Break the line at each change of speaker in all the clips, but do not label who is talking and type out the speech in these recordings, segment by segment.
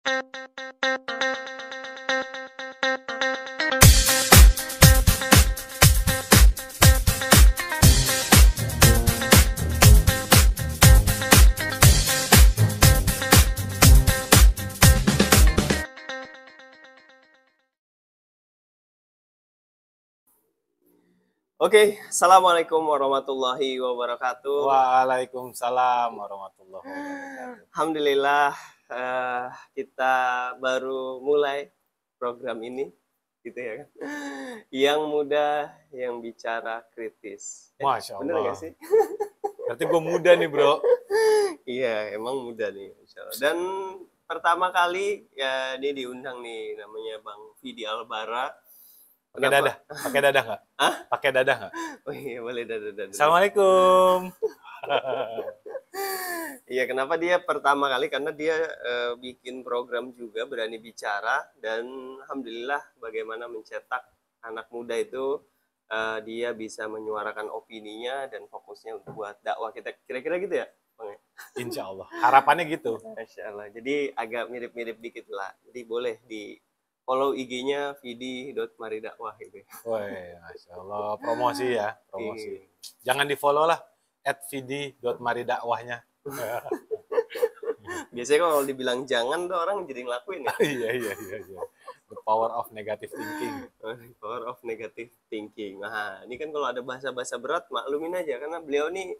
Oke, assalamualaikum warahmatullahi wabarakatuh.
Waalaikumsalam warahmatullahi wabarakatuh.
Alhamdulillah, kita baru mulai program ini, gitu ya kan? Yang muda, yang bicara kritis.
Masya
Bener
Allah.
nggak sih?
Berarti gue muda nih bro.
Iya, emang muda nih, Insya Allah. Dan pertama kali ya dia diundang nih, namanya Bang Vidi Albara.
Pakai
Kenapa?
dadah? Pakai dadah nggak?
Hah?
Pakai dadah nggak?
Oh iya, boleh dadah.
Assalamualaikum.
Iya, kenapa dia pertama kali? Karena dia bikin program juga Berani Bicara, dan alhamdulillah bagaimana mencetak anak muda itu dia bisa menyuarakan opininya dan fokusnya untuk buat dakwah kita. Kira-kira gitu ya, Bang?
Insya Allah. Harapannya gitu.
Masya Allah. Jadi agak mirip-mirip dikit lah. Jadi boleh di follow IG-nya vidi.maridakwah gitu.
Woi, Masya Allah. Promosi ya, promosi.
Iya.
Jangan di follow lah. @vidi.maridakwahnya.
Biasanya kalau dibilang jangan tuh orang jadi ngelakuin ya.
Iya. The power of negative thinking.
Power of negative thinking. Nah, ini kan kalau ada bahasa-bahasa berat, maklumin aja. Karena beliau nih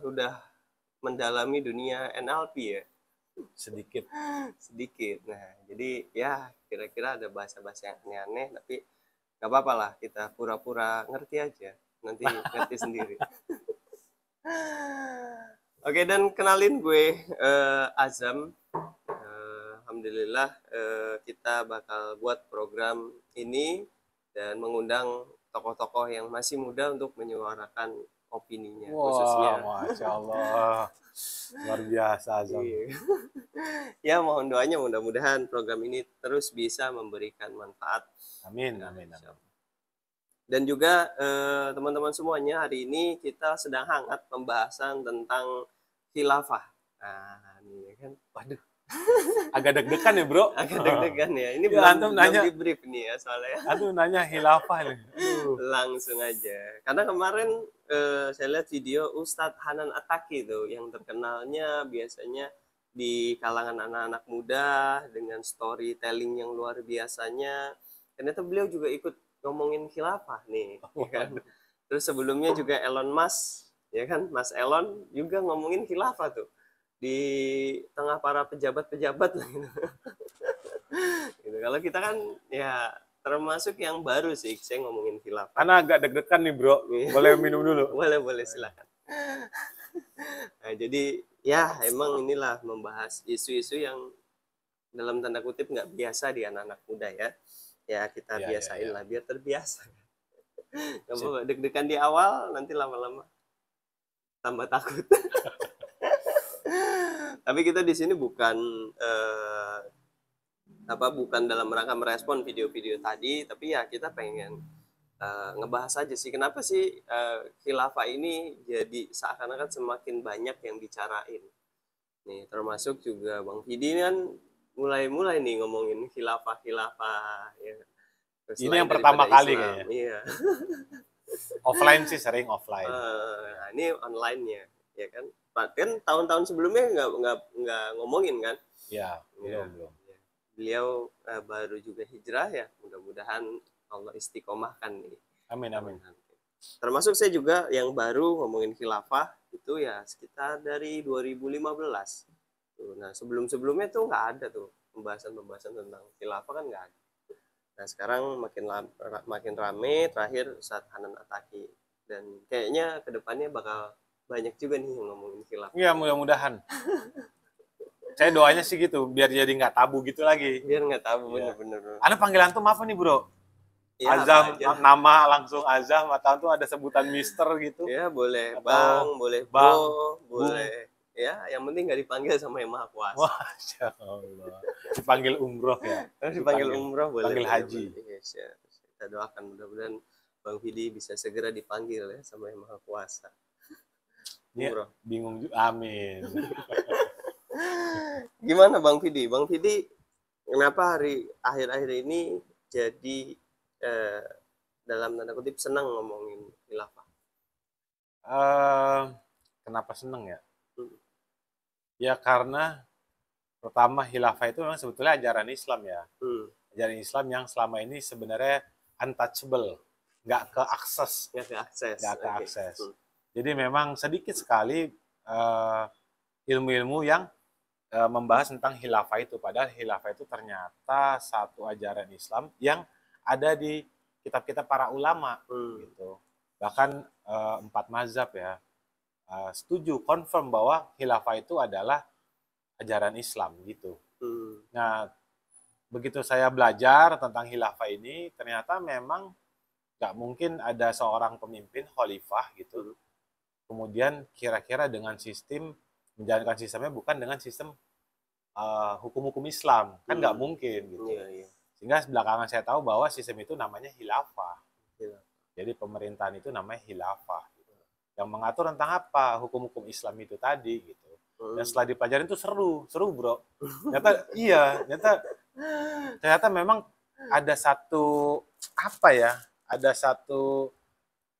sudah mendalami dunia NLP ya.
Sedikit.
Nah, jadi ya kira-kira ada bahasa-bahasa yang aneh-aneh, tapi nggak apa-apa lah, kita pura-pura ngerti aja. Nanti ngerti sendiri. Oke, dan kenalin gue Azam. Alhamdulillah kita bakal buat program ini dan mengundang tokoh-tokoh yang masih muda untuk menyuarakan opininya.
Wah,
khususnya.
Masya Allah. Luar biasa, Azam.
Ya, mohon doanya mudah-mudahan program ini terus bisa memberikan manfaat.
Amin.
Dan juga teman-teman semuanya, hari ini kita sedang hangat pembahasan tentang khilafah. Nah, ini kan, waduh,
Agak deg-degan ya bro.
agak deg-degan ya. Ini
Ya, antum nanya.
belum di brief nih ya soalnya.
Aduh, nanya khilafah nih.
Langsung aja. Karena kemarin saya lihat video Ustadz Hanan Attaqi tuh, yang terkenalnya biasanya di kalangan anak-anak muda dengan storytelling yang luar biasanya. Ternyata beliau juga ikut ngomongin khilafah nih, ya kan? Terus sebelumnya juga Elon Musk, ya kan? Mas Elon juga ngomongin khilafah tuh di tengah para pejabat-pejabat lah gitu. Gitu. Kalau kita kan ya termasuk yang baru sih, saya ngomongin khilafah.
Karena agak deg-degan nih bro. Boleh minum dulu?
Boleh silakan. Nah, jadi ya emang inilah membahas isu-isu yang dalam tanda kutip nggak biasa di anak-anak muda ya. Ya kita biasain lah biar terbiasa. Nggak apa-apa, deg-degan di awal, nanti lama-lama tambah takut. Tapi kita di sini bukan bukan dalam rangka merespon video-video tadi, tapi ya kita pengen ngebahas aja sih kenapa sih khilafah ini jadi seakan-akan semakin banyak yang bicarain. Nih termasuk juga Bang Vidi kan mulai nih ngomongin khilafah ya. Terus
ini yang pertama kali kayaknya.
Iya.
Offline sih sering offline.
Nah, ini online-nya, ya kan? Kan tahun-tahun sebelumnya nggak ngomongin kan?
Iya, belum.
Beliau baru juga hijrah ya. Mudah-mudahan Allah istiqomahkan nih.
Amin.
Termasuk saya juga yang baru ngomongin khilafah itu ya sekitar dari 2015. Tuh, nah sebelum-sebelumnya tuh nggak ada tuh pembahasan tentang khilafah, kan nggak ada. Nah sekarang makin rame, terakhir Ustadz Hanan Attaqi, dan kayaknya kedepannya bakal banyak juga nih yang ngomongin khilafah.
Iya, mudah-mudahan. Saya doanya sih gitu, biar jadi nggak tabu gitu lagi.
Biar nggak tabu, bener-bener.
Anda panggilan tuh apa nih bro?
Ya,
Azam, nama langsung Azam, atau tuh ada sebutan Mister gitu?
Ya boleh
atau
Bang, boleh
Bang,
boleh. Ya, yang penting nggak dipanggil sama Yang Maha Kuasa.
Masya Allah. Dipanggil umroh ya?
Dipanggil umroh boleh.
Panggil haji.
Yes, ya. Kita doakan mudah-mudahan Bang Vidi bisa segera dipanggil ya sama Yang Maha Kuasa.
Umroh. Bingung juga. Amin.
Gimana Bang Vidi? Bang Vidi, kenapa akhir-akhir ini jadi eh, dalam tanda kutip senang ngomongin khilafah?
Eh, Kenapa seneng ya?
Hmm.
Ya karena pertama khilafah itu memang sebetulnya ajaran Islam ya.
Hmm.
Ajaran Islam yang selama ini sebenarnya untouchable, nggak keakses,
Nggak ke akses.
nggak
Oke.
keakses.
Hmm.
Jadi memang sedikit sekali ilmu-ilmu yang membahas tentang khilafah itu. Padahal khilafah itu ternyata satu ajaran Islam yang ada di kitab-kitab para ulama
Hmm.
gitu. Bahkan 4 mazhab ya setuju confirm bahwa khilafah itu adalah ajaran Islam gitu.
Hmm.
Nah, begitu saya belajar tentang khilafah ini, ternyata memang nggak mungkin ada seorang pemimpin khalifah gitu.
Hmm.
Kemudian kira-kira dengan sistem menjalankan sistemnya bukan dengan sistem hukum-hukum Islam, kan nggak mungkin gitu.
Iya, iya.
Sehingga belakangan saya tahu bahwa sistem itu namanya khilafah.
Iya.
Jadi pemerintahan itu namanya khilafah. Gitu. Yang mengatur tentang apa hukum-hukum Islam itu tadi gitu. Dan setelah dipelajarin itu seru bro. Ternyata iya, ternyata memang ada satu apa ya? Ada satu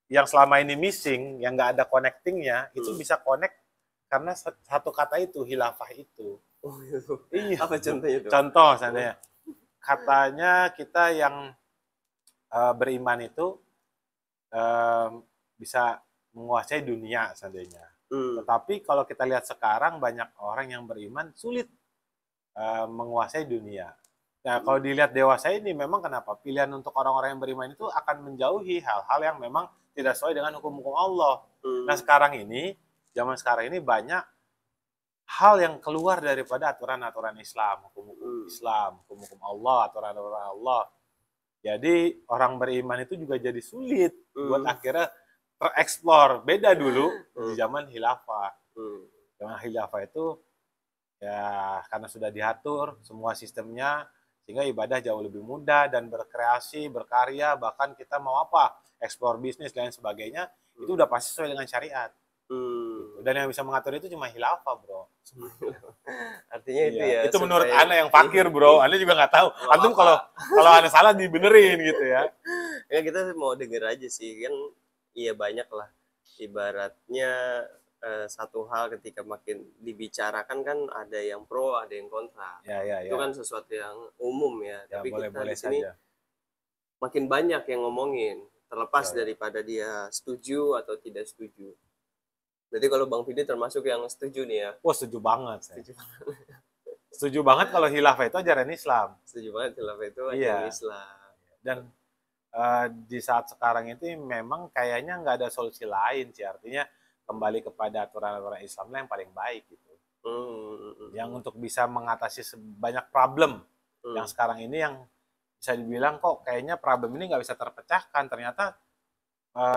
yang selama ini missing, yang nggak ada connectingnya, itu bisa connect karena satu kata itu khilafah itu.
Oh, gitu.
Iya.
Apa contohnya tuh?
Contoh seandainya katanya kita yang beriman itu bisa menguasai dunia seandainya. Tetapi kalau kita lihat sekarang banyak orang yang beriman sulit menguasai dunia. Nah, kalau dilihat dewasa ini memang kenapa pilihan untuk orang-orang yang beriman itu akan menjauhi hal-hal yang memang tidak sesuai dengan hukum-hukum Allah. Nah, sekarang ini, zaman sekarang ini banyak hal yang keluar daripada aturan-aturan Islam, hukum-hukum Islam, hukum-hukum Allah, aturan-aturan Allah. Jadi orang beriman itu juga jadi sulit buat akhirnya tereksplor. Beda dulu di zaman khilafah. Zaman khilafah itu ya karena sudah diatur semua sistemnya sehingga ibadah jauh lebih mudah dan berkreasi, berkarya, bahkan kita mau apa, eksplor bisnis dan sebagainya, itu udah pasti sesuai dengan syariat. Dan yang bisa mengatur itu cuma khilafah, bro.
Artinya itu
iya.
ya.
Itu menurut Anda yang fakir, bro. Anda juga nggak tahu. Antum kalau Anda salah dibenerin gitu ya.
Ya kita mau denger aja sih kan. Iya banyak lah. Ibaratnya satu hal ketika makin dibicarakan kan ada yang pro, ada yang kontra.
Ya.
Itu kan sesuatu yang umum ya.
Ya,
Tapi kita
boleh
di sini
saja.
makin banyak yang ngomongin, terlepas daripada dia setuju atau tidak setuju. Berarti kalau Bang Vidi termasuk yang setuju nih ya?
Wah, setuju banget. Setuju banget kalau khilafah itu ajaran Islam.
Setuju banget khilafah itu ajaran Islam.
Dan di saat sekarang itu memang kayaknya nggak ada solusi lain sih. Artinya kembali kepada aturan-aturan Islam yang paling baik gitu. Yang untuk bisa mengatasi banyak problem yang sekarang ini yang bisa dibilang kok kayaknya problem ini nggak bisa terpecahkan. Ternyata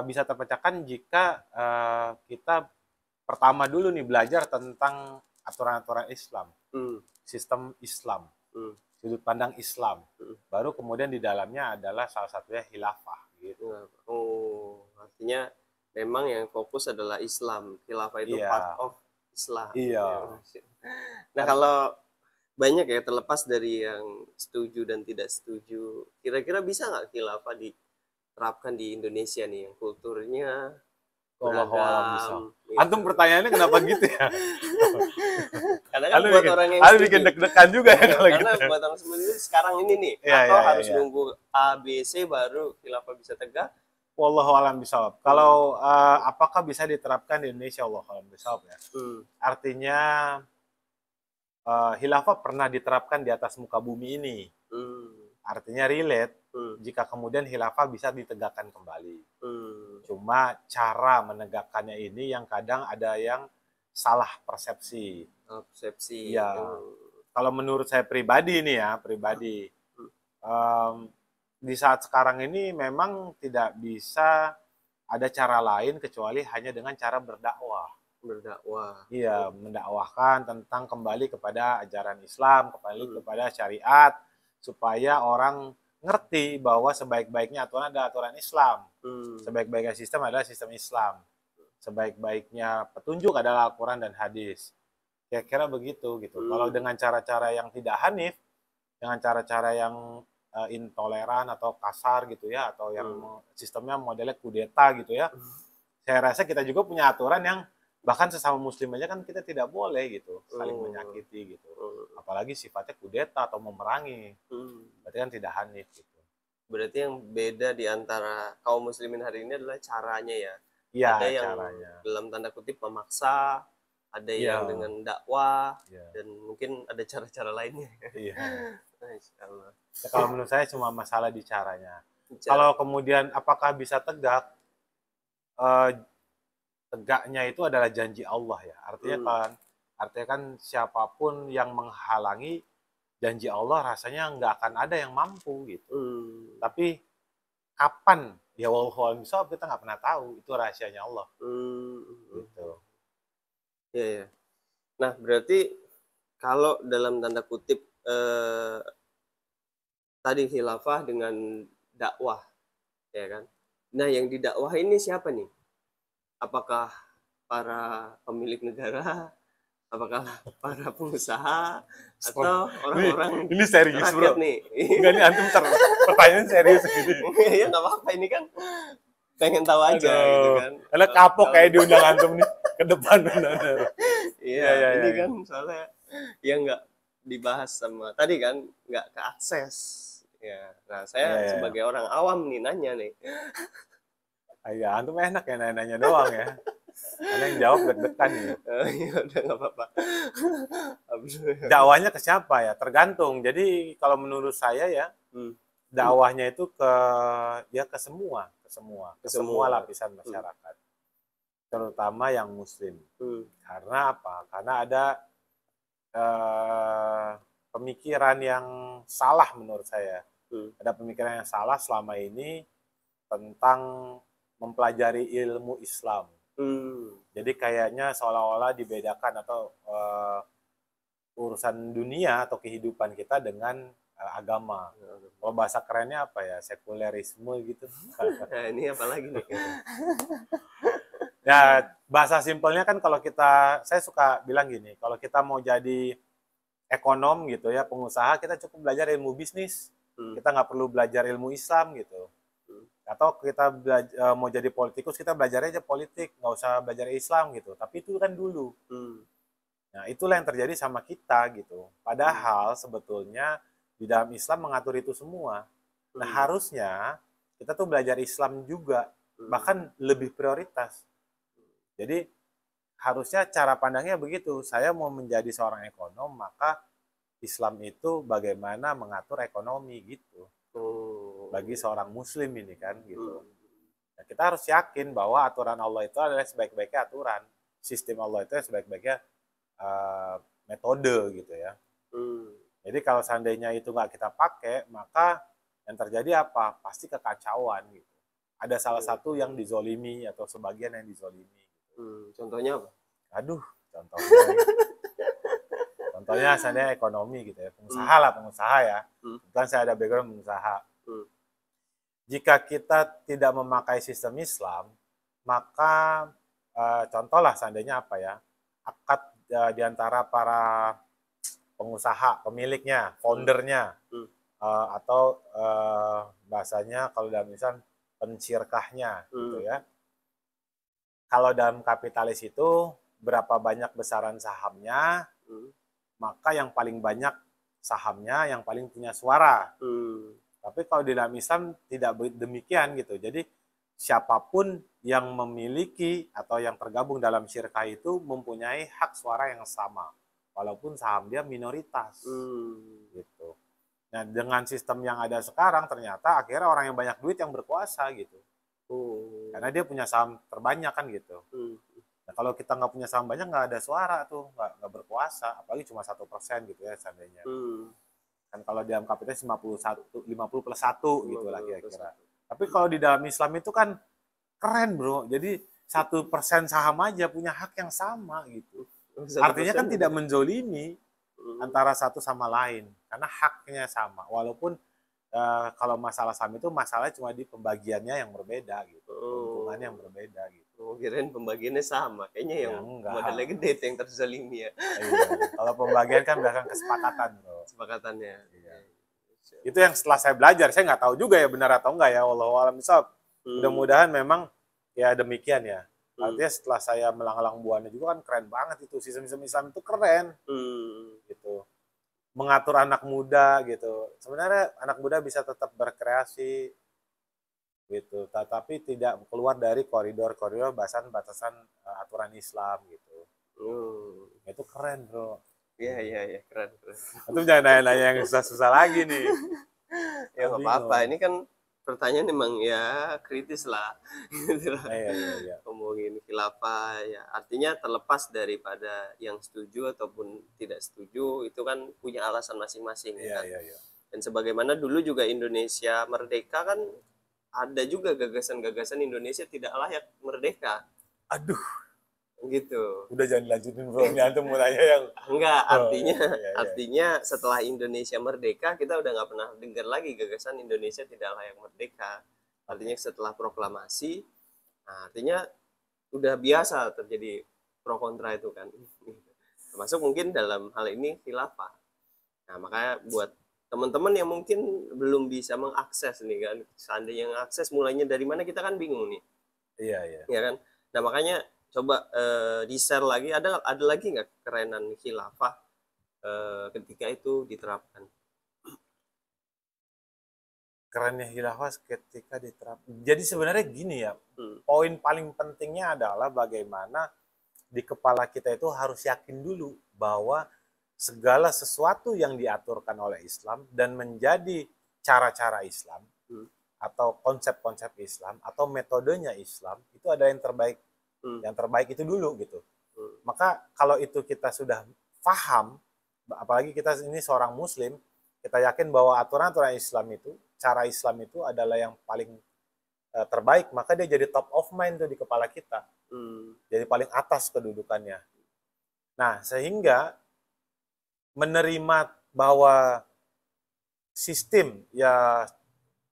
bisa terpecahkan jika kita pertama dulu nih belajar tentang aturan-aturan Islam, sistem Islam, sudut pandang Islam. Baru kemudian di dalamnya adalah salah satunya khilafah gitu.
Oh, artinya memang yang fokus adalah Islam. Khilafah itu part of Islam.
Iya.
Nah, kalau banyak ya terlepas dari yang setuju dan tidak setuju, kira-kira bisa nggak khilafah diterapkan di Indonesia nih yang kulturnya beragam?
Gitu. Antum pertanyaannya kenapa gitu ya?
Karena kan buat orang yang setuju.
bikin deg-degan juga ya kalau
Karena
gitu.
buat orang setuju sekarang ini nih, atau harus nunggu A, B, C baru khilafah bisa tegak.
Wallahu a'lam bishawab. Kalau apakah bisa diterapkan di Indonesia? Wallahu a'lam bishawab ya. Artinya khilafah pernah diterapkan di atas muka bumi ini. Artinya relate jika kemudian khilafah bisa ditegakkan kembali. Cuma cara menegakkannya ini yang kadang ada yang salah persepsi.
Persepsi.
Ya. Kalau menurut saya pribadi nih ya, di saat sekarang ini memang tidak bisa ada cara lain kecuali hanya dengan cara berdakwah. Iya, mendakwahkan tentang kembali kepada ajaran Islam, kembali kepada syariat, supaya orang ngerti bahwa sebaik-baiknya aturan adalah aturan Islam. Sebaik-baiknya sistem adalah sistem Islam. Sebaik-baiknya petunjuk adalah Al-Quran dan hadis. Kira-kira begitu gitu. Kalau dengan cara-cara yang tidak hanif, dengan cara-cara yang intoleran atau kasar gitu ya, atau yang sistemnya modelnya kudeta gitu ya, saya rasa kita juga punya aturan yang bahkan sesama muslim aja kan kita tidak boleh gitu saling menyakiti gitu, apalagi sifatnya kudeta atau memerangi, berarti kan tidak hanif gitu.
Berarti yang beda di antara kaum muslimin hari ini adalah caranya ya.
Iya,
Ada yang
caranya
dalam tanda kutip memaksa, ada
iya,
yang dengan dakwah,
iya,
dan mungkin ada cara-cara lainnya.
iya.
Masya Allah.
Ya, kalau menurut saya cuma masalah di caranya.
Cara.
Kalau kemudian apakah bisa tegak, eh, tegaknya itu adalah janji Allah ya. Artinya kan siapapun yang menghalangi janji Allah rasanya nggak akan ada yang mampu gitu. Tapi kapan? Ya wallahu a'lam bishawab, kita nggak pernah tahu. Itu rahasianya Allah. Gitu.
Ya, ya. Nah, berarti kalau dalam tanda kutip tadi khilafah dengan dakwah, ya kan? Nah, yang didakwah ini siapa nih? Apakah para pemilik negara? Apakah para pengusaha? Atau orang-orang
ini serius bro?
nih?
Enggak, ini antum pertanyaan serius gini.
Ya nggak apa-apa, ini kan pengen tahu aja.
Aduh,
gitu kan.
Karena kapok kayak diundang antum nih ke depan benar.
Iya, ini kan soalnya yang nggak dibahas sama tadi kan, nggak keakses. Ya, nah saya sebagai orang awam nih nanya nih.
Ya, antum enak ya nanya-nanya doang ya. Karena yang jawab deg-degan nih.
Ya udah nggak apa-apa.
Dakwahnya ke siapa ya? Tergantung. Jadi kalau menurut saya ya, dakwahnya itu ke semua lapisan masyarakat, terutama yang muslim. Karena apa? Karena ada pemikiran yang salah menurut saya. Ada pemikiran yang salah selama ini tentang mempelajari ilmu Islam. Jadi kayaknya seolah-olah dibedakan atau urusan dunia atau kehidupan kita dengan agama. Kalau bahasa kerennya apa ya? Sekulerisme gitu.
Nah, ini apa lagi nih?
Ya, bahasa simpelnya kan saya suka bilang gini, kalau kita mau jadi ekonom gitu ya, pengusaha, kita cukup belajar ilmu bisnis. Kita nggak perlu belajar ilmu Islam gitu. Atau kita mau jadi politikus, kita belajar aja politik, nggak usah belajar Islam gitu. Tapi itu kan dulu. Nah, itulah yang terjadi sama kita gitu. Padahal sebetulnya di dalam Islam mengatur itu semua. Nah, harusnya kita tuh belajar Islam juga, bahkan lebih prioritas. Jadi harusnya cara pandangnya begitu. Saya mau menjadi seorang ekonom, maka Islam itu bagaimana mengatur ekonomi gitu. Bagi seorang muslim ini kan gitu. Nah, kita harus yakin bahwa aturan Allah itu adalah sebaik-baiknya aturan. Sistem Allah itu sebaik-baiknya metode gitu ya. Jadi kalau seandainya itu nggak kita pakai, maka yang terjadi apa? Pasti kekacauan gitu. Ada salah satu yang dizolimi atau sebagian yang dizolimi.
Contohnya apa?
Aduh, contohnya seandainya ekonomi gitu ya, pengusaha ya. Bukan saya ada background pengusaha. Jika kita tidak memakai sistem Islam, maka contohlah seandainya apa ya, akad di antara para pengusaha, pemiliknya, foundernya, atau bahasanya kalau dalam Islam pensyirkahnya gitu ya. Kalau dalam kapitalis itu berapa banyak besaran sahamnya, maka yang paling banyak sahamnya yang paling punya suara. Tapi kalau di dalam Islam tidak demikian gitu. Jadi siapapun yang memiliki atau yang tergabung dalam syirkah itu mempunyai hak suara yang sama, walaupun saham dia minoritas. Gitu. Nah, dengan sistem yang ada sekarang ternyata akhirnya orang yang banyak duit yang berkuasa gitu. Karena dia punya saham terbanyak kan gitu. Nah, kalau kita nggak punya saham banyak, nggak ada suara tuh, nggak berkuasa, apalagi cuma 1% gitu ya seandainya. Kan kalau di dalam kapitalis 50 plus 1 gitu lah kira-kira. Tapi kalau di dalam Islam itu kan keren bro, jadi 1% saham aja punya hak yang sama gitu. Artinya kan tidak menzolimi antara satu sama lain, karena haknya sama. Walaupun kalau masalah saham itu masalahnya cuma di pembagiannya yang berbeda gitu, keuntungannya yang berbeda gitu.
Oh, kirain pembagiannya sama. Kayaknya yang modalnya gede itu yang terzalimi ya.
Iya. Kalau pembagian kan berdasarkan kesepakatan, bro.
Kesepakatannya.
Iya. Itu yang setelah saya belajar, saya nggak tahu juga ya benar atau enggak ya, wallahu a'lam bishawab. Mudah-mudahan memang ya demikian ya. Artinya setelah saya melanglang buana juga kan keren banget itu, sistem Islam itu keren. Gitu. Mengatur anak muda gitu. Sebenarnya anak muda bisa tetap berkreasi gitu, tapi tidak keluar dari koridor-koridor batasan aturan Islam gitu. Itu keren, bro.
Iya, keren.
Itu jangan nanya-nanya yang susah-susah lagi nih.
Ya nggak apa-apa, ini kan pertanyaan memang ya kritis lah. Gitu lah.
Iya.
Ngomongin khilafah ya, artinya terlepas daripada yang setuju ataupun tidak setuju, itu kan punya alasan masing-masing.
Iya.
Dan sebagaimana dulu juga Indonesia merdeka kan, ada juga gagasan-gagasan Indonesia tidak layak merdeka.
Aduh,
gitu.
Udah jangan lanjutin, bro. Ini antum mau nanya yang
enggak, artinya setelah Indonesia merdeka kita udah nggak pernah dengar lagi gagasan Indonesia tidak layak merdeka. Artinya setelah proklamasi, nah, artinya udah biasa terjadi pro kontra itu kan. Termasuk mungkin dalam hal ini khilafah. Nah, makanya buat teman-teman yang mungkin belum bisa mengakses nih kan, seandainya yang akses mulainya dari mana kita kan bingung nih.
Iya.
Ya kan. Nah, makanya coba di-share lagi, ada lagi nggak kerenan khilafah ketika itu diterapkan?
Kerennya khilafah ketika diterapkan. Jadi sebenarnya gini ya, poin paling pentingnya adalah bagaimana di kepala kita itu harus yakin dulu bahwa segala sesuatu yang diaturkan oleh Islam dan menjadi cara-cara Islam atau konsep-konsep Islam atau metodenya Islam itu ada yang terbaik. Yang terbaik itu dulu gitu. Maka kalau itu kita sudah paham, apalagi kita ini seorang muslim, kita yakin bahwa aturan-aturan Islam itu, cara Islam itu adalah yang paling terbaik, maka dia jadi top of mind tuh di kepala kita. Jadi paling atas kedudukannya. Nah, sehingga menerima bahwa sistem ya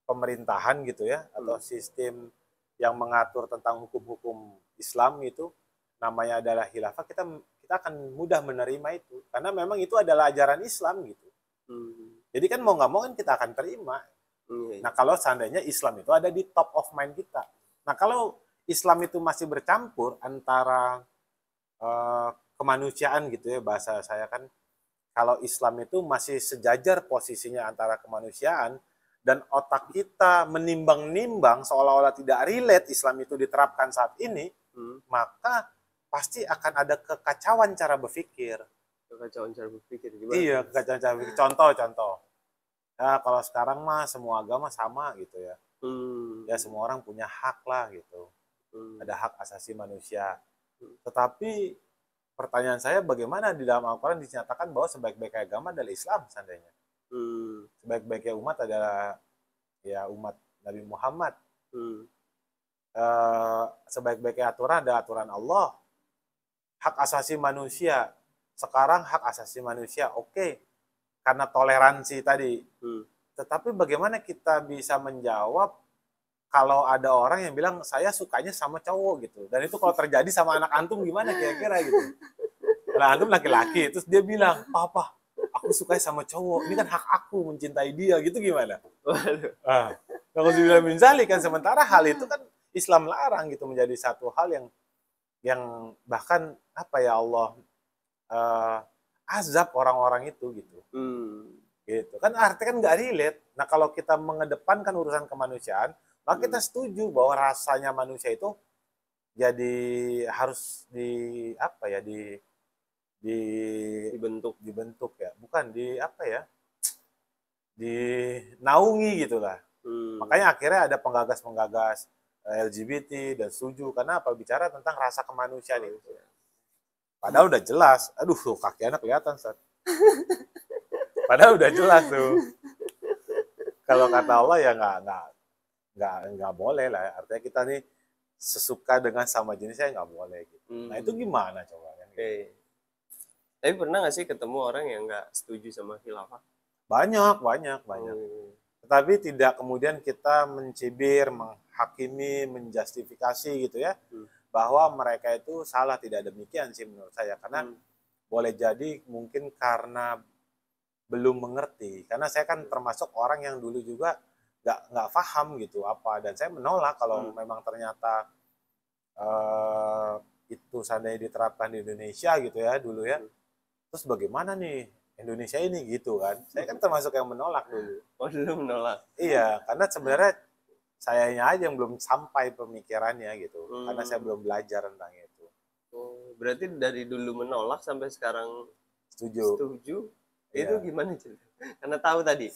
pemerintahan gitu ya, atau sistem yang mengatur tentang hukum-hukum Islam itu namanya adalah khilafah, kita akan mudah menerima itu karena memang itu adalah ajaran Islam gitu. Jadi kan mau nggak mau kan kita akan terima. Nah, kalau seandainya Islam itu ada di top of mind kita. Nah, kalau Islam itu masih bercampur antara kemanusiaan gitu ya, bahasa saya kan, kalau Islam itu masih sejajar posisinya antara kemanusiaan dan otak kita menimbang-nimbang seolah-olah tidak relate Islam itu diterapkan saat ini, maka pasti akan ada kekacauan cara berpikir.
Kekacauan cara berpikir gimana?
Iya, kekacauan cara berpikir. Contoh. Ya, kalau sekarang mah semua agama sama gitu ya. Ya, semua orang punya hak lah gitu. Ada hak asasi manusia. Tetapi pertanyaan saya, bagaimana di dalam Al-Quran dinyatakan bahwa sebaik-baiknya agama adalah Islam seandainya? Sebaik-baiknya umat adalah ya umat Nabi Muhammad. Sebaik-baiknya aturan adalah aturan Allah. Hak asasi manusia, sekarang hak asasi manusia, oke, karena toleransi tadi. Tetapi bagaimana kita bisa menjawab kalau ada orang yang bilang saya sukanya sama cowok gitu, dan itu kalau terjadi sama anak antum gimana kira-kira gitu? Nah, antum laki-laki, terus dia bilang, papa, aku suka sama cowok, ini kan hak aku mencintai dia, gitu gimana? Kalau dibilang min zalik kan, sementara hal itu kan Islam larang gitu, menjadi satu hal yang bahkan apa ya, Allah azab orang-orang itu gitu. Gitu kan, artinya kan nggak relate. Nah, kalau kita mengedepankan urusan kemanusiaan, maka kita setuju bahwa rasanya manusia itu jadi harus dibentuk ya, bukan dinaungi gitulah. Makanya akhirnya ada penggagas LGBT dan setuju karena apa, bicara tentang rasa kemanusiaan itu. Padahal udah jelas, aduh kaki anak kelihatan Ustaz. Padahal udah jelas tuh. Kalau kata Allah ya nggak boleh lah. Artinya kita nih sesuka dengan sama jenisnya nggak boleh gitu. Nah itu gimana coba kan?
Tapi pernah nggak sih ketemu orang yang nggak setuju sama khilafah?
Banyak. Tetapi tidak kemudian kita mencibir, menghakimi, menjustifikasi gitu ya. bahwa mereka itu salah, tidak demikian sih menurut saya, karena boleh jadi mungkin karena belum mengerti, karena saya kan termasuk orang yang dulu juga nggak paham gitu apa, dan saya menolak kalau memang ternyata itu seandainya diterapkan di Indonesia gitu ya dulu ya, terus bagaimana nih Indonesia ini gitu kan, saya kan termasuk yang menolak dulu.
Oh, dulu menolak.
Iya, karena sebenarnya sayanya aja yang belum sampai pemikirannya gitu, karena saya belum belajar tentang itu.
Oh, berarti dari dulu menolak sampai sekarang setuju. Itu gimana sih? Karena tahu tadi.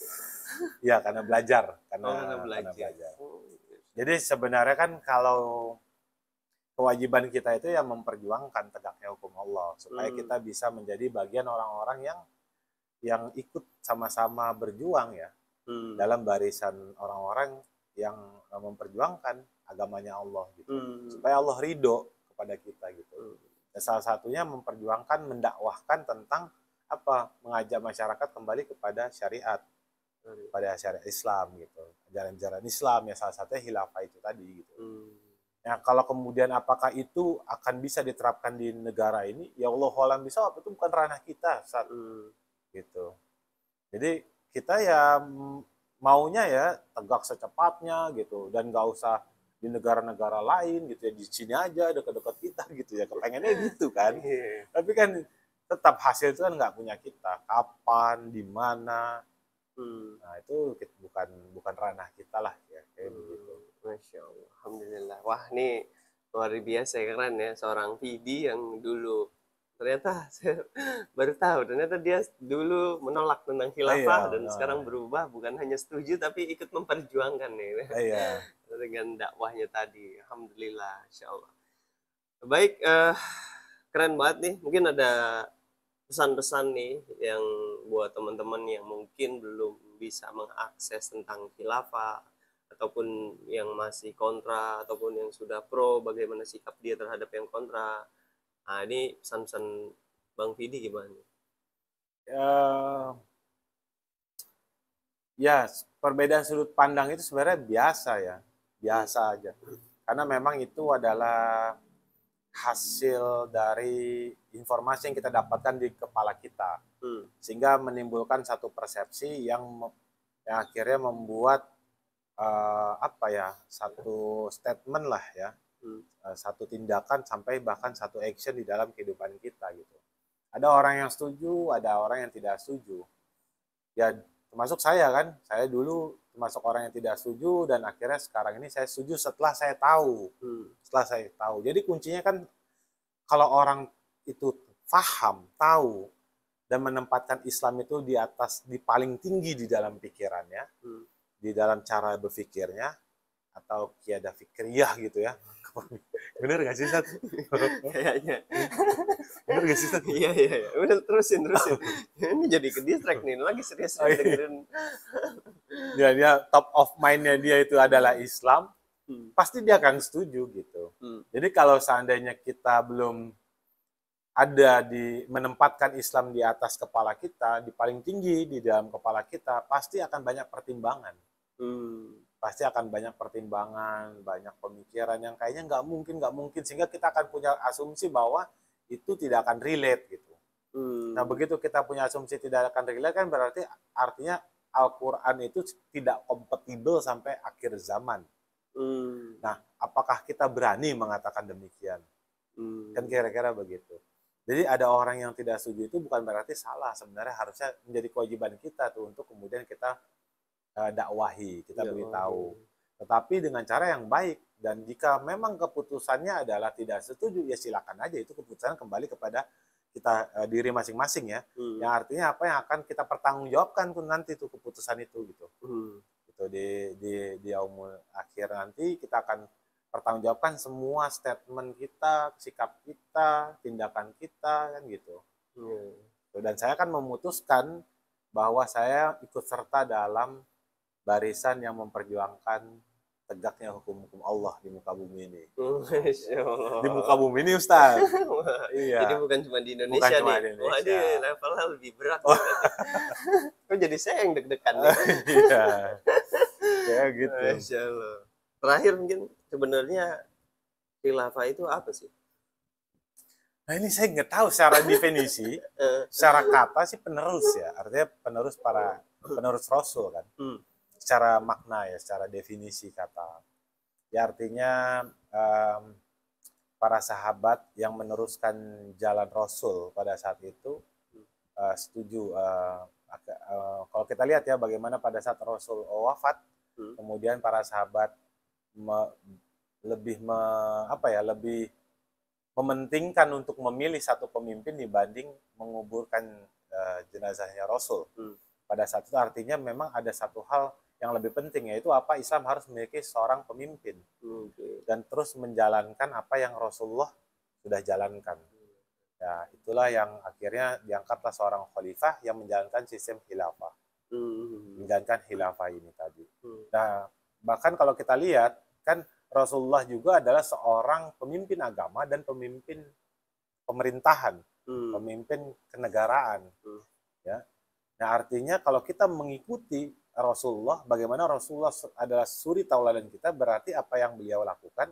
Iya, karena belajar,
karena
belajar. Jadi sebenarnya kan kalau kewajiban kita itu ya memperjuangkan tegaknya hukum Allah supaya kita bisa menjadi bagian orang-orang yang ikut sama-sama berjuang ya dalam barisan orang-orang yang memperjuangkan agamanya Allah gitu, supaya Allah ridho kepada kita gitu. Dan salah satunya memperjuangkan, mendakwahkan tentang apa, mengajak masyarakat kembali kepada syariat, pada syariat Islam gitu, ajaran-ajaran Islam ya, salah satunya khilafah itu tadi gitu. Ya, kalau kemudian apakah itu akan bisa diterapkan di negara ini, ya Allah alam bisa, itu bukan ranah kita saat gitu. Jadi kita ya maunya ya tegak secepatnya gitu, dan nggak usah di negara-negara lain gitu ya, di sini aja dekat-dekat kita gitu ya, kepengennya gitu kan. Tapi kan tetap hasil itu kan nggak punya kita, kapan, di mana, nah itu bukan ranah kita lah ya, kayak begitu.
Masya Allah, alhamdulillah. Wah, ini luar biasa, keren ya, seorang Vidi yang dulu ternyata saya baru tahu, ternyata dia dulu menolak tentang khilafah dan sekarang berubah, bukan hanya setuju tapi ikut memperjuangkan nih dengan dakwahnya tadi. Alhamdulillah, insya Allah. Baik, keren banget nih. Mungkin ada pesan-pesan nih yang buat teman-teman yang mungkin belum bisa mengakses tentang khilafah, ataupun yang masih kontra, ataupun yang sudah pro, bagaimana sikap dia terhadap yang kontra. Nah, ini pesan-pesan Bang Vidi gimana?
Ya, perbedaan sudut pandang itu sebenarnya biasa ya, biasa aja. Karena memang itu adalah hasil dari informasi yang kita dapatkan di kepala kita, sehingga menimbulkan satu persepsi yang akhirnya membuat satu statement lah ya, satu tindakan sampai bahkan satu action di dalam kehidupan kita gitu. Ada orang yang setuju, ada orang yang tidak setuju. Ya termasuk saya kan, saya dulu termasuk orang yang tidak setuju, dan akhirnya sekarang ini saya setuju setelah saya tahu. Jadi kuncinya kan kalau orang itu paham, tahu, dan menempatkan Islam itu di paling tinggi di dalam pikirannya, di dalam cara berpikirnya, atau kiadah fikriyah gitu ya. Bener gak sih, Sat?
Kayaknya.
Bener gak sih, Sat?
Iya. Udah, terusin. Ini jadi ke distract nih, lagi serius dengerin.
Dia top of mind-nya dia itu adalah Islam, pasti dia akan setuju gitu. Jadi kalau seandainya kita belum ada menempatkan Islam di atas kepala kita, di paling tinggi di dalam kepala kita, pasti akan banyak pertimbangan. Pasti akan banyak pertimbangan, banyak pemikiran yang kayaknya nggak mungkin, sehingga kita akan punya asumsi bahwa itu tidak akan relate gitu. Nah, begitu kita punya asumsi tidak akan relate, kan berarti artinya Al-Quran itu tidak kompatibel sampai akhir zaman. Nah, apakah kita berani mengatakan demikian? Kan kira-kira begitu. Jadi ada orang yang tidak setuju itu bukan berarti salah. Sebenarnya harusnya menjadi kewajiban kita tuh untuk kemudian kita dakwahi, kita beritahu. Tetapi dengan cara yang baik. Dan jika memang keputusannya adalah tidak setuju, ya silakan aja, itu keputusan kembali kepada kita, diri masing-masing ya. Yang artinya apa yang akan kita pertanggungjawabkan tuh nanti tuh keputusan itu gitu. Gitu di yaumul akhir nanti kita akan pertanggungjawabkan semua statement kita, sikap kita, tindakan kita kan gitu. Dan saya kan memutuskan bahwa saya ikut serta dalam barisan yang memperjuangkan tegaknya hukum-hukum Allah di muka bumi ini. Di muka bumi ini, Ustaz.
Iya. Jadi bukan cuma di Indonesia nih. Wah, ini levelnya lebih berat. Kok jadi saya yang deg-degan nih.
Iya. Kayak gitu.
Masya Allah. Terakhir mungkin sebenarnya khilafah itu apa sih?
Nah ini saya nggak tahu secara definisi, secara kata sih penerus ya, artinya penerus Rasul kan. Secara makna ya, secara definisi kata. Ya artinya para sahabat yang meneruskan jalan Rasul pada saat itu setuju. Kalau kita lihat ya bagaimana pada saat Rasul wafat, kemudian para sahabat lebih mementingkan untuk memilih satu pemimpin dibanding menguburkan jenazahnya Rasul. Pada saat itu artinya memang ada satu hal yang lebih penting, yaitu apa, Islam harus memiliki seorang pemimpin dan terus menjalankan apa yang Rasulullah sudah jalankan. Ya, itulah yang akhirnya diangkatlah seorang khalifah yang menjalankan sistem khilafah. Menjalankan khilafah ini tadi. Nah, bahkan kalau kita lihat kan Rasulullah juga adalah seorang pemimpin agama dan pemimpin pemerintahan, pemimpin kenegaraan. Ya. Nah, artinya kalau kita mengikuti Rasulullah, bagaimana Rasulullah adalah suri tauladan kita, berarti apa yang beliau lakukan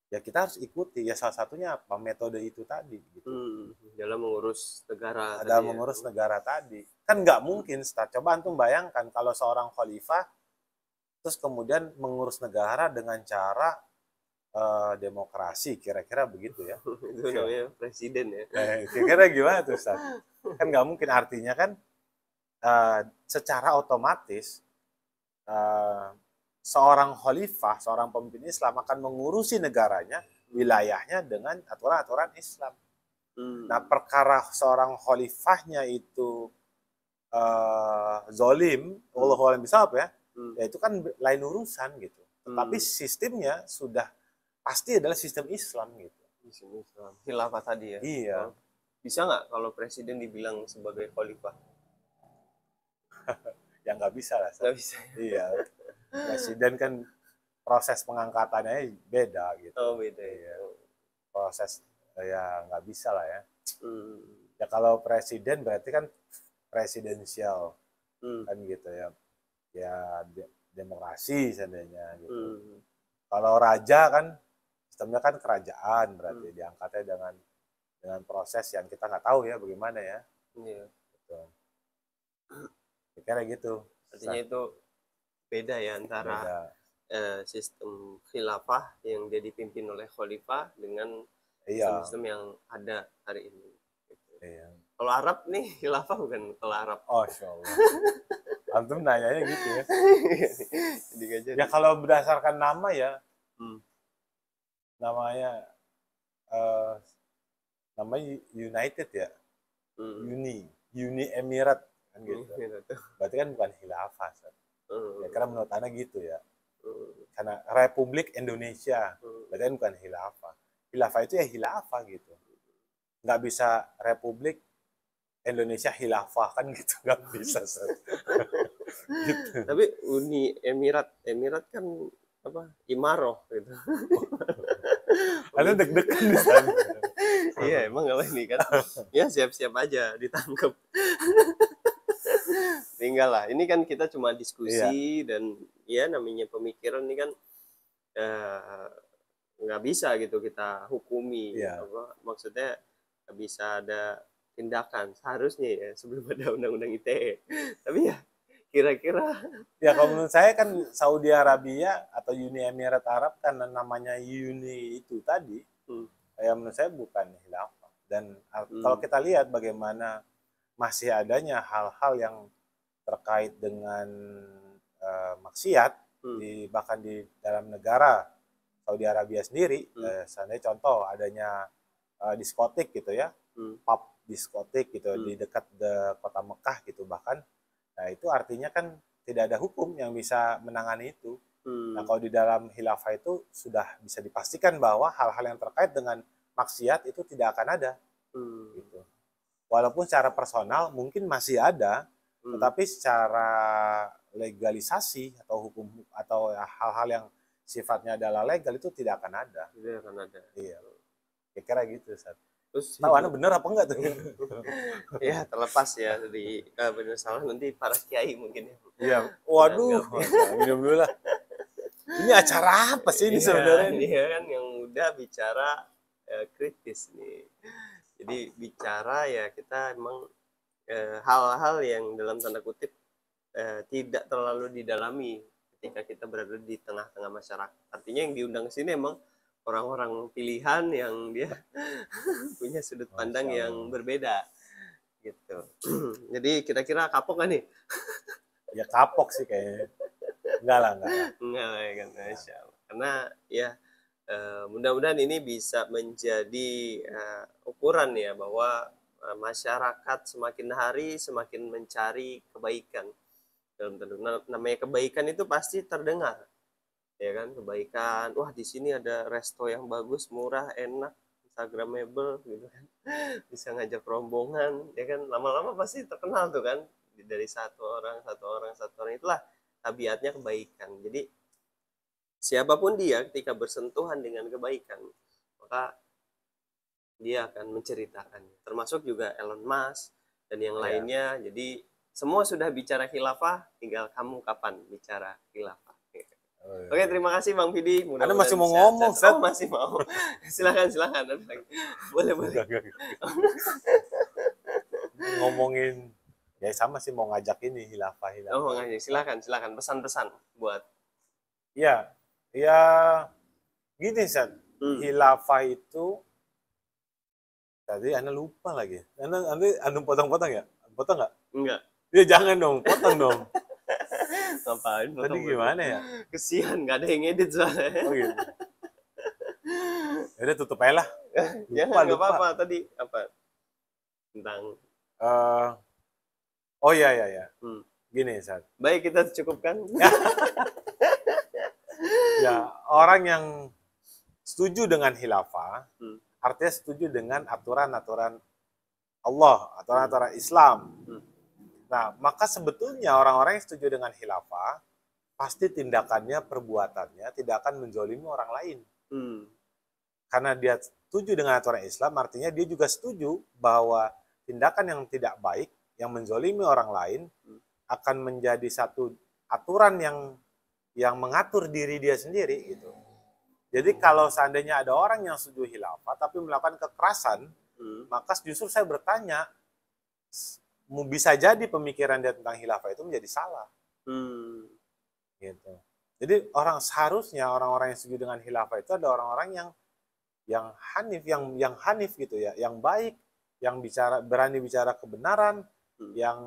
ya kita harus ikuti. Ya salah satunya apa? Metode itu tadi gitu.
Dalam mengurus negara.
Dalam mengurus negara tadi. Kan nggak mungkin, coba antum bayangkan kalau seorang khalifah terus kemudian mengurus negara dengan cara demokrasi, kira-kira begitu ya.
Itu namanya presiden ya.
Kira-kira gimana tuh Ustaz? Kan nggak mungkin, artinya kan secara otomatis seorang khalifah, seorang pemimpin Islam akan mengurusi negaranya, wilayahnya dengan aturan-aturan Islam. Nah, perkara seorang khalifahnya itu zolim, wallahu a'lam bishawab ya, ya itu kan lain urusan gitu. Tetapi sistemnya sudah pasti adalah sistem Islam gitu.
Sistem Islam. Khilafah tadi ya.
Iya.
Bisa nggak kalau presiden dibilang sebagai khalifah?
Ya nggak bisa lah.
Nggak bisa.
Iya. Presiden kan proses pengangkatannya beda gitu.
Oh beda
ya. Proses ya nggak bisa lah ya. Ya kalau presiden berarti kan presidensial kan gitu ya. Ya demokrasi seandainya gitu. Kalau raja kan sistemnya kan kerajaan, berarti diangkatnya dengan proses yang kita nggak tahu ya bagaimana ya.
Iya.
Gitu. Kira gitu.
Artinya itu beda ya antara sistem khilafah yang dia dipimpin oleh khalifah dengan sistem yang ada hari ini. Gitu. Iya. Kalau Arab nih khilafah bukan kalau Arab.
Oh, insyaallah. Antum nanyanya gitu ya. Ya kalau berdasarkan nama ya, namanya United ya, Uni Emirat kan gitu. Berarti kan bukan khilafah. Ya karena menurut Anda gitu ya. Karena Republik Indonesia, berarti kan bukan khilafah. Khilafah itu ya khilafah gitu. Nggak bisa Republik Indonesia khilafah kan gitu, nggak bisa.
Gitu. Tapi Uni Emirat kan apa? Imaroh gitu.
Ada deg-degan di sana.
Iya emang apa ini kan? Ya siap-siap aja ditangkap. Tinggal lah. Ini kan kita cuma diskusi dan ya namanya pemikiran ini kan nggak bisa gitu kita hukumi. Apa, maksudnya nggak bisa ada tindakan seharusnya ya sebelum ada undang-undang ITE. Tapi ya kira-kira
ya kalau menurut saya kan Saudi Arabia atau Uni Emirat Arab karena namanya Uni itu tadi ya menurut saya bukan khilafah. Dan kalau kita lihat bagaimana masih adanya hal-hal yang terkait dengan maksiat bahkan di dalam negara Saudi Arabia sendiri, seandainya contoh adanya diskotik gitu ya, pub diskotik gitu di dekat kota Mekah gitu bahkan. Nah itu artinya kan tidak ada hukum yang bisa menangani itu. Nah kalau di dalam khilafah itu sudah bisa dipastikan bahwa hal-hal yang terkait dengan maksiat itu tidak akan ada. Gitu. Walaupun secara personal mungkin masih ada, tetapi secara legalisasi atau hukum atau hal-hal yang sifatnya adalah legal itu tidak akan ada.
Tidak akan ada.
Iya. Kira-kira gitu, Ustaz.
Terus
tahu Anda bener apa enggak tuh?
Ya terlepas ya dari benar salah nanti para kiai mungkin ya.
Iya. Waduh. Minum dulu lah. Ini acara apa sih ini sebenarnya?
Iya kan yang tidak bicara kritis nih. Jadi bicara ya kita emang hal-hal yang dalam tanda kutip tidak terlalu didalami ketika kita berada di tengah-tengah masyarakat. Artinya yang diundang ke sini emang orang-orang pilihan yang dia punya sudut pandang yang berbeda gitu. Jadi kira-kira kapok kan nih?
Ya kapok sih kayaknya. Enggak lah.
Enggak lah ya kan, Insya Allah. Karena ya mudah-mudahan ini bisa menjadi ukuran ya bahwa masyarakat semakin hari semakin mencari kebaikan. Dalam namanya kebaikan itu pasti terdengar, ya kan, kebaikan. Wah, di sini ada resto yang bagus, murah, enak, instagramable gitu kan. Bisa ngajak rombongan, ya kan, lama-lama pasti terkenal tuh kan, dari satu orang itulah tabiatnya kebaikan. Jadi siapapun dia ketika bersentuhan dengan kebaikan, maka dia akan menceritakannya. Termasuk juga Elon Musk dan yang lainnya. Jadi semua sudah bicara khilafah, tinggal kamu kapan bicara khilafah. Oke, terima kasih Bang Fidi.
Anda masih mau ngomong, Seth?
Oh, masih mau. Silakan. Boleh.
Ngomongin ya sama sih, mau ngajak ini hilafah.
Oh, ngajak. Silakan pesan-pesan buat.
Ya gini, Seth. Hilafah itu tadi Anda lupa lagi. Anda potong-potong ya? Potong nggak?
Enggak.
Ya jangan dong, potong dong.
Ngapain?
Tadi gimana ya?
Kesian, nggak ada yang edit soalnya.
Oh gitu. Ya udah tutup aja lah.
Jangan, nggak apa-apa. Tadi apa? Tentang.
Oh iya. Gini, Sat.
Baik, kita cukupkan.
Ya, orang yang setuju dengan khilafah, artinya setuju dengan aturan-aturan Allah, aturan-aturan Islam. Nah, maka sebetulnya orang-orang yang setuju dengan khilafah, pasti tindakannya, perbuatannya tidak akan menzolimi orang lain. Karena dia setuju dengan aturan Islam, artinya dia juga setuju bahwa tindakan yang tidak baik, yang menzolimi orang lain, akan menjadi satu aturan yang mengatur diri dia sendiri. Gitu. Jadi kalau seandainya ada orang yang setuju khilafah, tapi melakukan kekerasan, maka justru saya bertanya, bisa jadi pemikiran dia tentang khilafah itu menjadi salah. Gitu. Jadi seharusnya orang-orang yang setuju dengan khilafah itu ada orang-orang yang hanif gitu ya, yang baik, yang berani bicara kebenaran, yang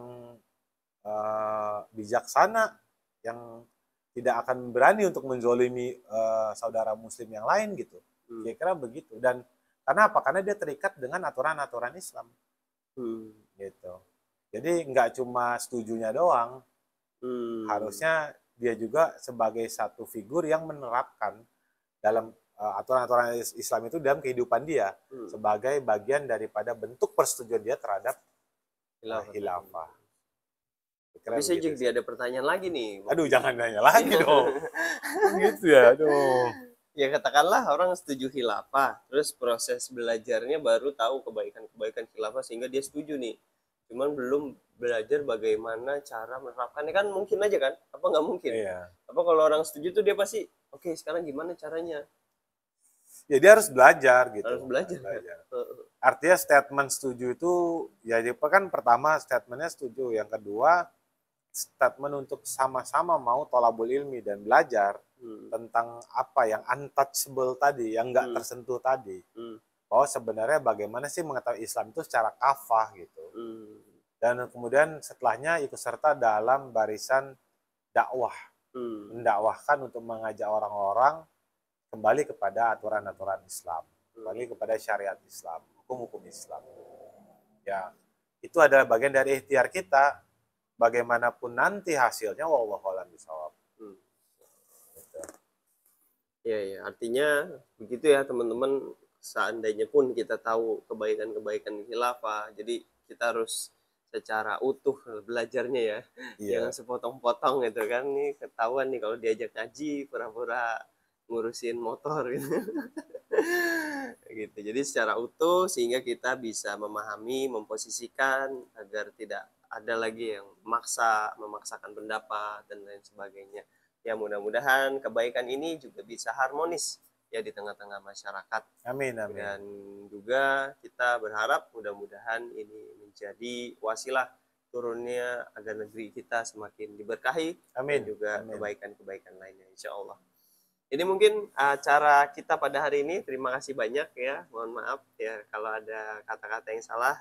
bijaksana, yang tidak akan berani untuk menzolimi saudara muslim yang lain gitu. Kira-kira begitu. Dan karena apa? Karena dia terikat dengan aturan-aturan Islam. Gitu. Jadi nggak cuma setujunya doang, harusnya dia juga sebagai satu figur yang menerapkan dalam aturan-aturan Islam itu dalam kehidupan dia sebagai bagian daripada bentuk persetujuan dia terhadap khilafah.
Tapi saya juga ada pertanyaan lagi nih.
Aduh, jangan nanya lagi dong. Gitu ya, aduh.
Ya katakanlah orang setuju khilafah, terus proses belajarnya baru tahu kebaikan khilafah sehingga dia setuju nih. Cuman belum belajar bagaimana cara menerapkannya, kan mungkin aja kan? Apa nggak mungkin?
Iya.
Apa kalau orang setuju tuh dia pasti, oke, sekarang gimana caranya?
Ya dia harus belajar gitu.
Harus belajar.
Artinya statement setuju itu, ya kan pertama statementnya setuju, yang kedua statement untuk sama-sama mau thalabul ilmi dan belajar tentang apa yang untouchable tadi, yang nggak tersentuh tadi. Bahwa sebenarnya bagaimana sih mengetahui Islam itu secara kafah gitu. Dan kemudian setelahnya ikut serta dalam barisan dakwah. Mendakwahkan untuk mengajak orang-orang kembali kepada aturan-aturan Islam, kembali kepada syariat Islam, hukum-hukum Islam. Ya, itu adalah bagian dari ikhtiar kita. Bagaimanapun nanti hasilnya, wallahu a'lam bishawab.
Ya, artinya begitu ya teman-teman. Seandainya pun kita tahu kebaikan-kebaikan khilafah, jadi kita harus secara utuh belajarnya ya. Jangan sepotong-potong gitu kan, nih ketahuan nih kalau diajak ngaji pura-pura ngurusin motor gitu. Gitu. Jadi secara utuh sehingga kita bisa memahami, memposisikan agar tidak ada lagi yang memaksakan pendapat dan lain sebagainya. Ya mudah-mudahan kebaikan ini juga bisa harmonis ya di tengah-tengah masyarakat.
Amin, amin.
Dan juga kita berharap mudah-mudahan ini menjadi wasilah turunnya agar negeri kita semakin diberkahi.
Amin.
Dan juga
amin.
kebaikan-kebaikan lainnya insya Allah. Ini mungkin acara kita pada hari ini. Terima kasih banyak ya. Mohon maaf ya kalau ada kata-kata yang salah,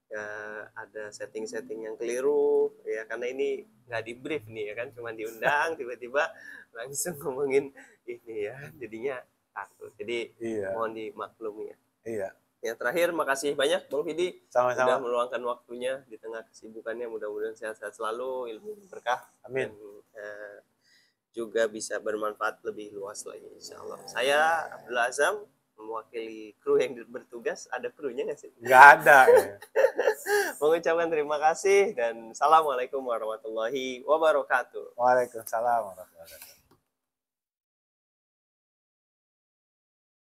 ya, ada setting-setting yang keliru ya, karena ini nggak di brief nih ya kan, cuma diundang tiba-tiba langsung ngomongin ini ya, jadinya takut. Jadi mohon dimaklumi ya.
Iya.
Ya terakhir, makasih banyak Bang Vidi sudah meluangkan waktunya di tengah kesibukannya. Mudah-mudahan sehat-sehat selalu, ilmu berkah.
Amin.
Dan juga bisa bermanfaat lebih luas lagi insya Allah. Saya Abdul Azam mewakili kru yang bertugas. Ada krunya nggak sih?
Nggak ada.
Mengucapkan terima kasih dan assalamualaikum warahmatullahi wabarakatuh.
Waalaikumsalam warahmatullahi wabarakatuh.